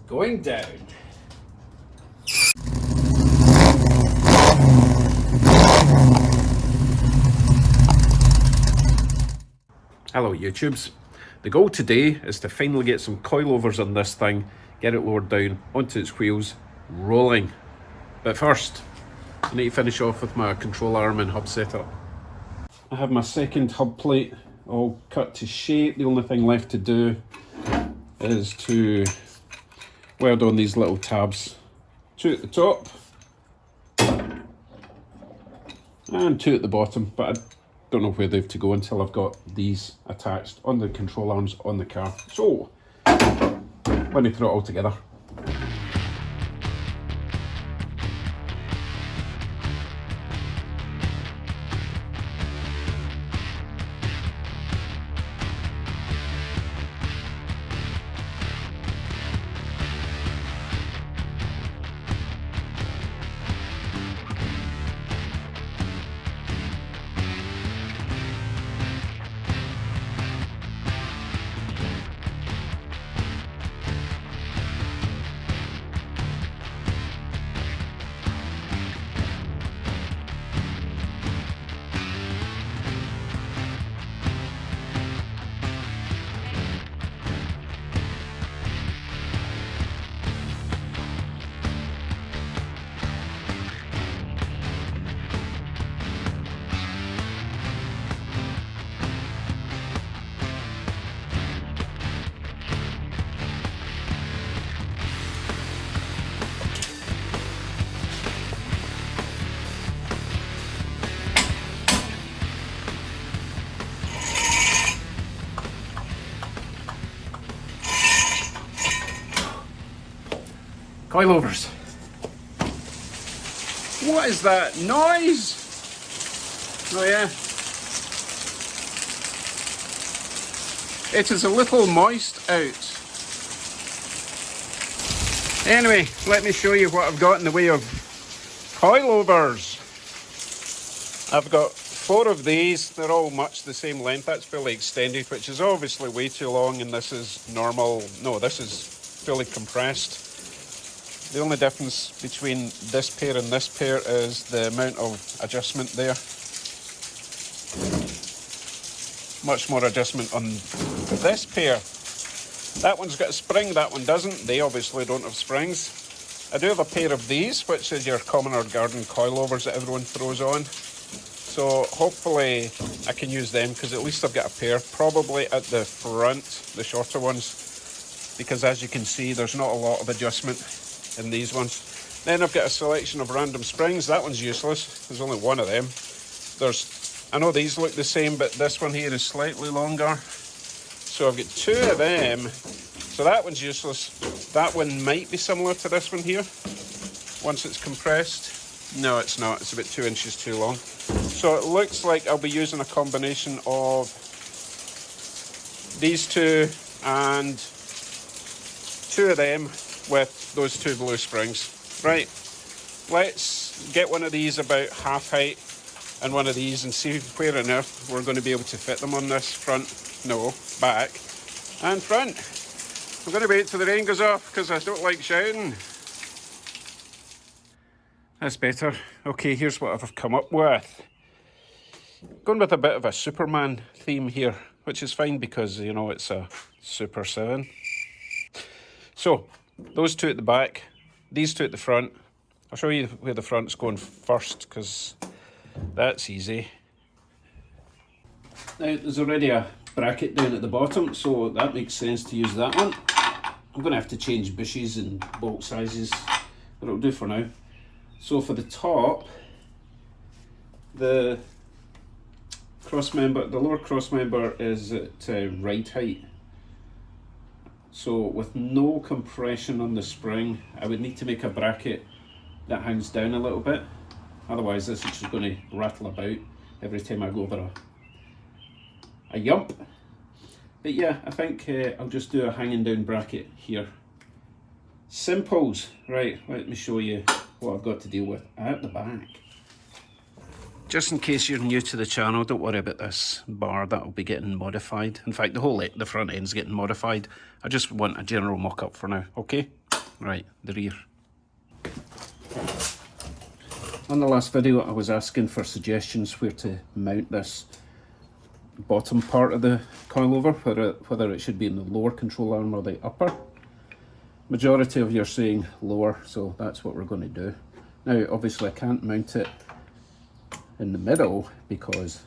going down. Hello YouTubes. The goal today is to finally get some coilovers on this thing, get it lowered down onto its wheels, rolling. But first, I need to finish off with my control arm and hub setup. I have my second hub plate all cut to shape. The only thing left to do is to weld on these little tabs. Two at the top and two at the bottom, but I don't know where they've to go until I've got these attached on the control arms on the car. So, let me throw it all together. Coilovers. What is that noise? Oh yeah. It is a little moist out. Anyway, let me show you what I've got in the way of coilovers. I've got 4 of these. They're all much the same length. That's fully extended, which is obviously way too long, and this is normal. No, this is fully compressed. The only difference between this pair and this pair is the amount of adjustment there. Much more adjustment on this pair. That one's got a spring, that one doesn't. They obviously don't have springs. I do have a pair of these, which is your common or garden coilovers that everyone throws on. So hopefully I can use them, because at least I've got a pair, probably at the front, the shorter ones, because as you can see, there's not a lot of adjustment in these ones. Then I've got a selection of random springs. That one's useless. There's only one of them. I know these look the same, but this one here is slightly longer. So I've got 2 of them. So that one's useless. That one might be similar to this one here once it's compressed. No, it's not. It's about 2 inches too long. So it looks like I'll be using a combination of these 2 and 2 of them with those 2 blue springs. Right, let's get one of these about half height and one of these and see where on earth we're going to be able to fit them on this back and front. I'm going to wait till the rain goes off because I don't like shouting. That's better. Okay, here's what I've come up with. Going with a bit of a Superman theme here, which is fine because, you know, it's a Super 7. So, those 2 at the back, these 2 at the front. I'll show you where the front's going first, because that's easy. Now, there's already a bracket down at the bottom, so that makes sense to use that one. I'm going to have to change bushes and bolt sizes, but it'll do for now. So for the top, the lower cross member is at right height. So with no compression on the spring, I would need to make a bracket that hangs down a little bit. Otherwise this is just going to rattle about every time I go over a yump. But yeah, I think I'll just do a hanging down bracket here. Simples. Right, let me show you what I've got to deal with at the back. Just in case you're new to the channel, don't worry about this bar, that'll be getting modified. In fact, the front end's getting modified. I just want a general mock-up for now, okay? Right, the rear. On the last video I was asking for suggestions where to mount this bottom part of the coilover, whether it should be in the lower control arm or the upper. Majority of you are saying lower, so that's what we're going to do. Now obviously I can't mount it in the middle because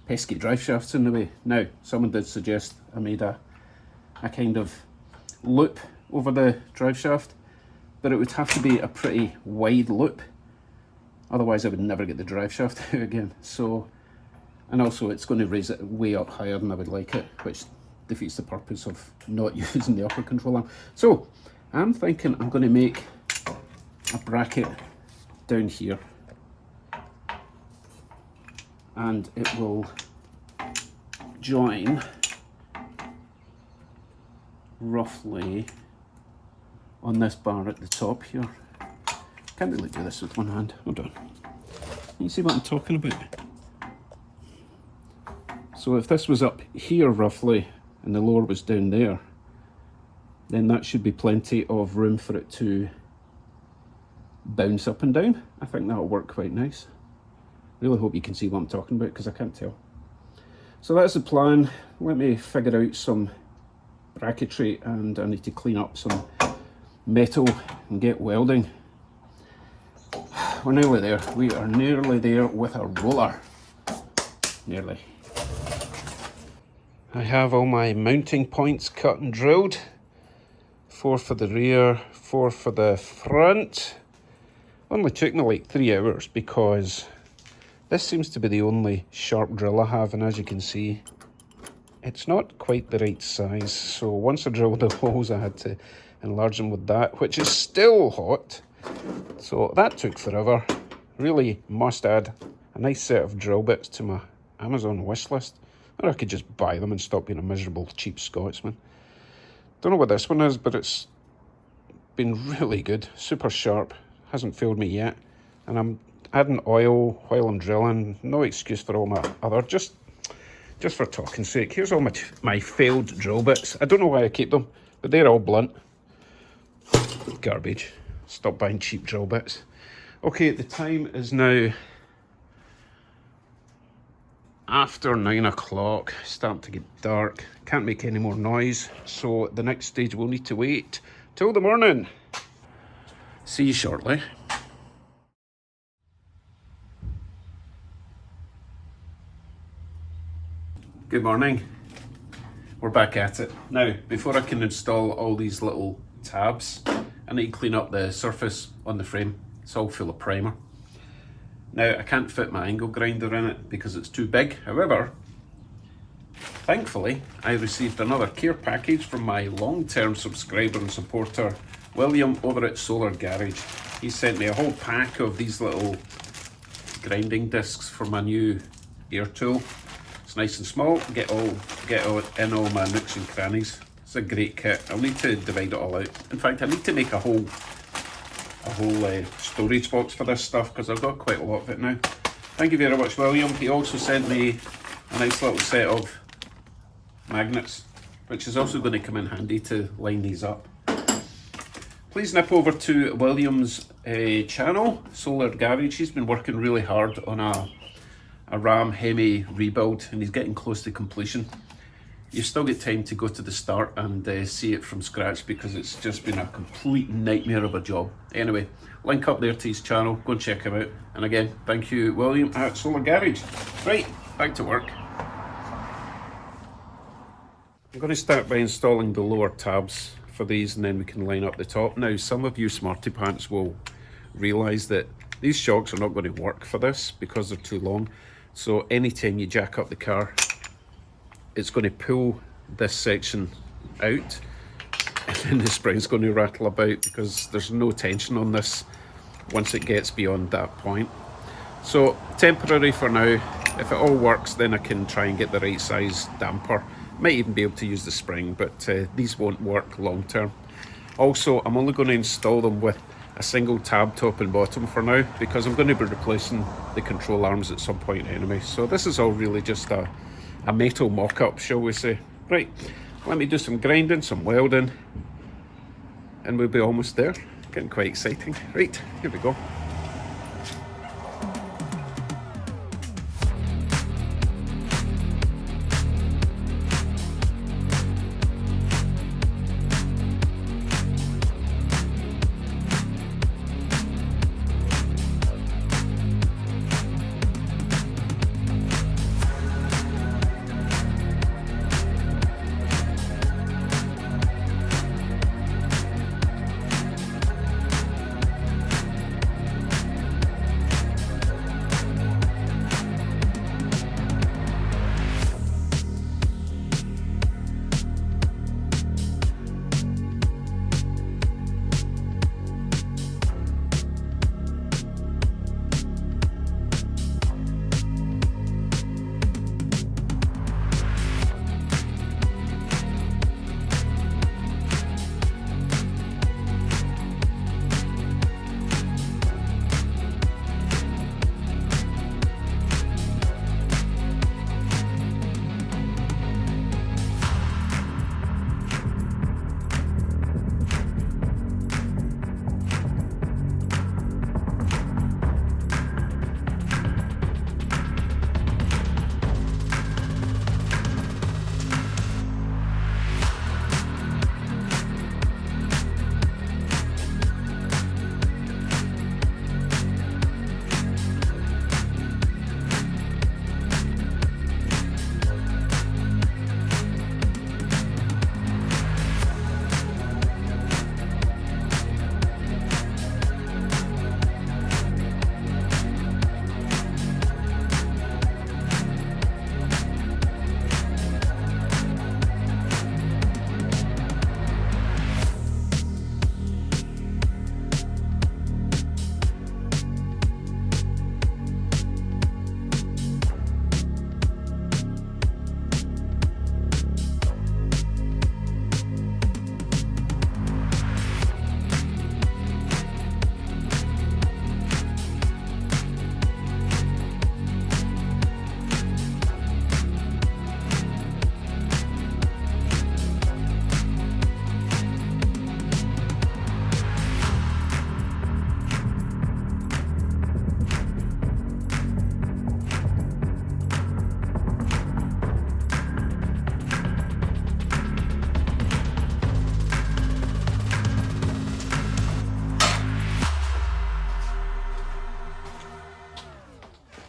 pesky drive shaft's in the way. Now someone did suggest I made a kind of loop over the drive shaft, but it would have to be a pretty wide loop, otherwise I would never get the drive shaft out again. So, and also it's going to raise it way up higher than I would like it, which defeats the purpose of not using the upper control arm. So I'm thinking I'm going to make a bracket down here, and it will join roughly on this bar at the top here. Can't really do this with one hand. Hold on. You see what I'm talking about? So if this was up here roughly and the lower was down there, then that should be plenty of room for it to bounce up and down. I think that'll work quite nice. Really hope you can see what I'm talking about because I can't tell. So that's the plan. Let me figure out some bracketry, and I need to clean up some metal and get welding. We're nearly there. We are nearly there with a roller. Nearly. I have all my mounting points cut and drilled. 4 for the rear, 4 for the front. Only took me like 3 hours because this seems to be the only sharp drill I have, and as you can see, it's not quite the right size. So once I drilled the holes, I had to enlarge them with that, which is still hot. So that took forever. Really must add a nice set of drill bits to my Amazon wish list. Or I could just buy them and stop being a miserable cheap Scotsman. Don't know what this one is, but it's been really good. Super sharp. Hasn't failed me yet. And I'm adding oil while I'm drilling. No excuse for all my other, just for talking sake. Here's all my failed drill bits. I don't know why I keep them, but they're all blunt. Garbage. Stop buying cheap drill bits. Okay, the time is now after 9 o'clock. Starting to get dark. Can't make any more noise. So the next stage we'll need to wait till the morning. See you shortly. Good morning. We're back at it. Now, before I can install all these little tabs, I need to clean up the surface on the frame. It's all full of primer. Now, I can't fit my angle grinder in it because it's too big. However, thankfully, I received another care package from my long-term subscriber and supporter, William, over at Solar Garage. He sent me a whole pack of these little grinding discs for my new air tool. It's nice and small, get in all my nooks and crannies. It's a great kit. I'll need to divide it all out. In fact, I need to make a whole storage box for this stuff because I've got quite a lot of it now. Thank you very much, William. He also sent me a nice little set of magnets, which is also going to come in handy to line these up. Please nip over to William's channel, Solar Garage. He's been working really hard on a Ram Hemi rebuild, and he's getting close to completion. You've still got time to go to the start and see it from scratch because it's just been a complete nightmare of a job. Anyway, link up there to his channel, go and check him out. And again, thank you, William at Solar Garage. Right, back to work. I'm going to start by installing the lower tabs for these, and then we can line up the top. Now, some of you smarty pants will realise that these shocks are not going to work for this because they're too long. So anytime you jack up the car, it's going to pull this section out, and then the spring's going to rattle about because there's no tension on this once it gets beyond that point. So temporary for now. If it all works, then I can try and get the right size damper. Might even be able to use the spring, but these won't work long term. Also, I'm only going to install them with a single tab top and bottom for now because I'm going to be replacing the control arms at some point anyway. So this is all really just a metal mock-up, shall we say. Right, let me do some grinding, some welding, and we'll be almost there. Getting quite exciting. Right, here we go.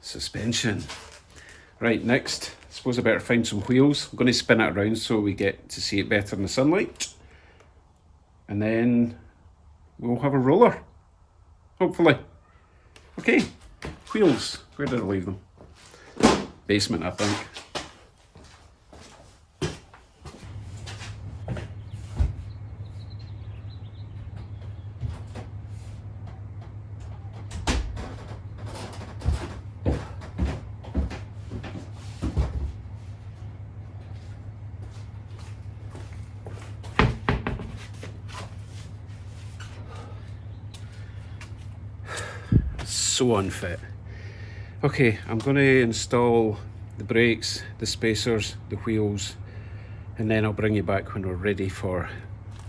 Suspension. Right, next, I suppose I better find some wheels. I'm going to spin it around so we get to see it better in the sunlight. And then we'll have a roller, hopefully. Okay, wheels. Where did I leave them? Basement, I think. So unfit. Okay, I'm going to install the brakes, the spacers, the wheels, and then I'll bring you back when we're ready for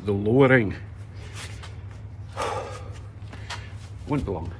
the lowering. Won't be long.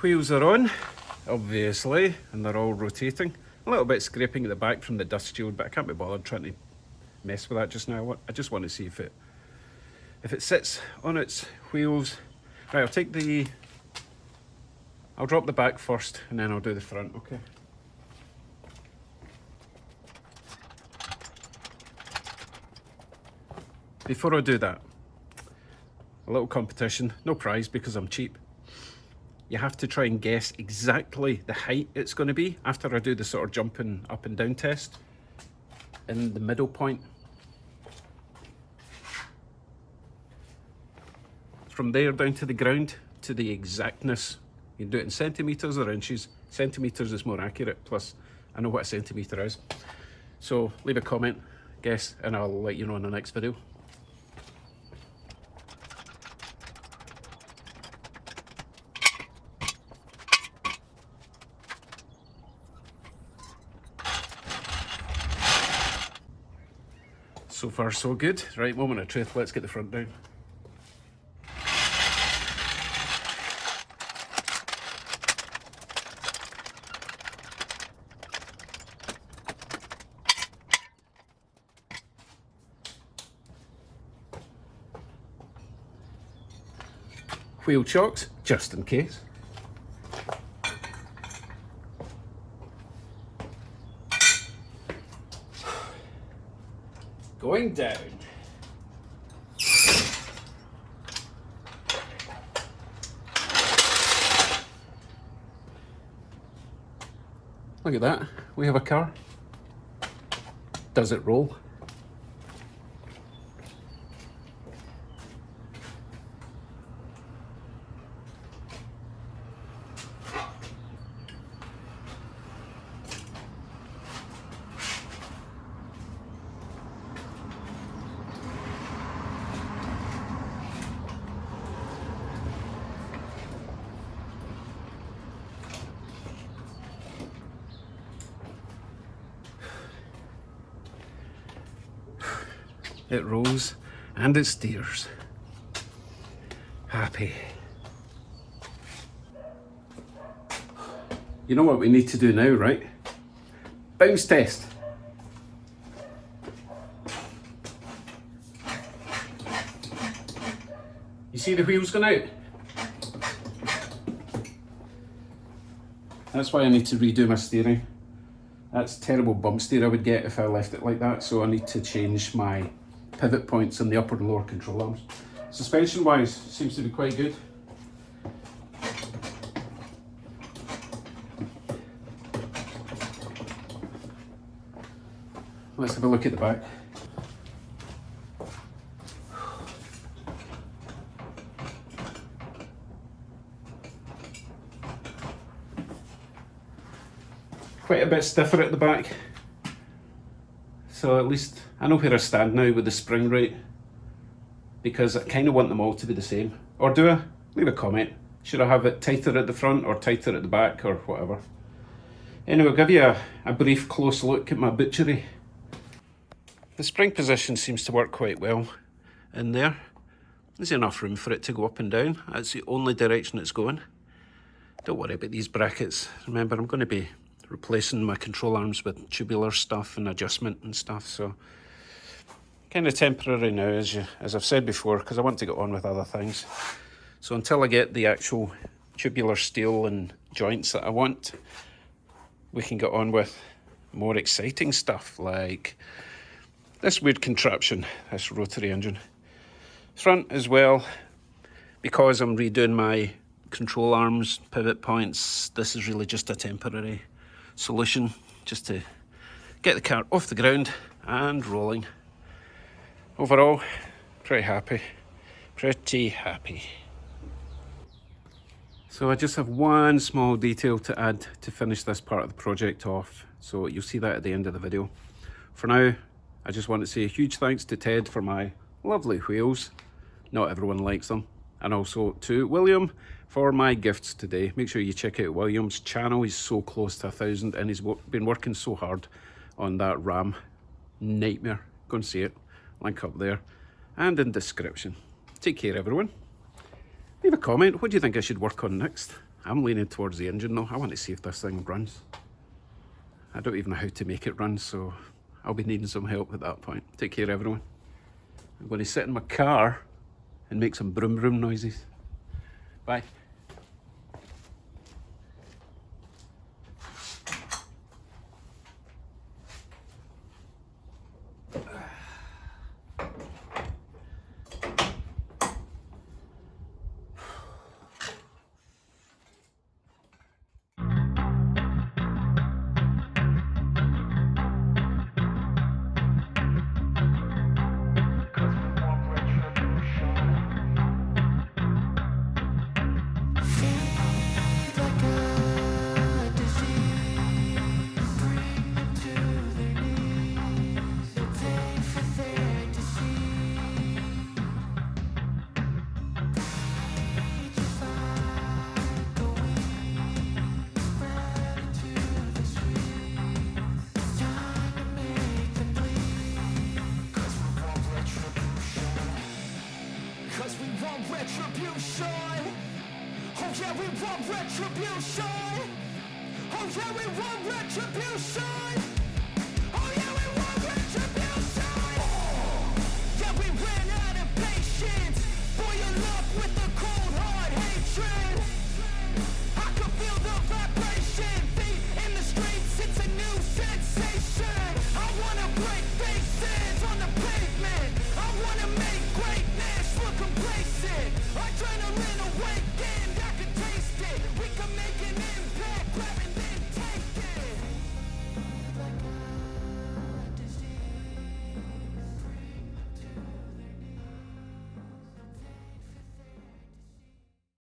wheels are on, obviously, and they're all rotating. A little bit scraping at the back from the dust shield, but I can't be bothered trying to mess with that just now. I just want to see if it sits on its wheels. Right, I'll drop the back first and then I'll do the front, okay? Before I do that, a little competition, no prize because I'm cheap. You have to try and guess exactly the height it's going to be after I do the sort of jumping up and down test in the middle point. From there down to the ground to the exactness. You can do it in centimetres or inches. Centimetres is more accurate, plus I know what a centimetre is. So leave a comment, guess, and I'll let you know in the next video. So far so good. Right, moment of truth, let's get the front down. Wheel chocks, just in case. Going down. Look at that, we have a car. Does it roll? It rolls and it steers. Happy. You know what we need to do now, right? Bounce test. You see the wheels going out? That's why I need to redo my steering. That's terrible bump steer I would get if I left it like that, so I need to change my pivot points on the upper and lower control arms. Suspension wise, seems to be quite good. Let's have a look at the back. Quite a bit stiffer at the back. So at least I know where I stand now with the spring rate, because I kind of want them all to be the same. Or do I? Leave a comment. Should I have it tighter at the front or tighter at the back or whatever? Anyway, I'll give you a brief close look at my butchery. The spring position seems to work quite well in there. There's enough room for it to go up and down. That's the only direction it's going. Don't worry about these brackets. Remember, I'm going to be replacing my control arms with tubular stuff and adjustment and stuff, so kind of temporary now, as I've said before, because I want to get on with other things. So until I get the actual tubular steel and joints that I want, we can get on with more exciting stuff like this weird contraption, this rotary engine. Front as well, because I'm redoing my control arms, pivot points, this is really just a temporary solution just to get the car off the ground and rolling. Overall, pretty happy. So I just have one small detail to add to finish this part of the project off, so you'll see that at the end of the video. For now, I just want to say a huge thanks to Ted for my lovely wheels. Not everyone likes them. And also to William for my gifts today. Make sure you check out William's channel. He's so close to 1,000 and he's been working so hard on that RAM nightmare. Go and see it. Link up there and in description. Take care, everyone. Leave a comment. What do you think I should work on next? I'm leaning towards the engine though. I want to see if this thing runs. I don't even know how to make it run, so I'll be needing some help at that point. Take care, everyone. I'm going to sit in my car and make some broom broom noises. Bye. Retribution. Oh yeah, we want retribution. Oh yeah, we want retribution.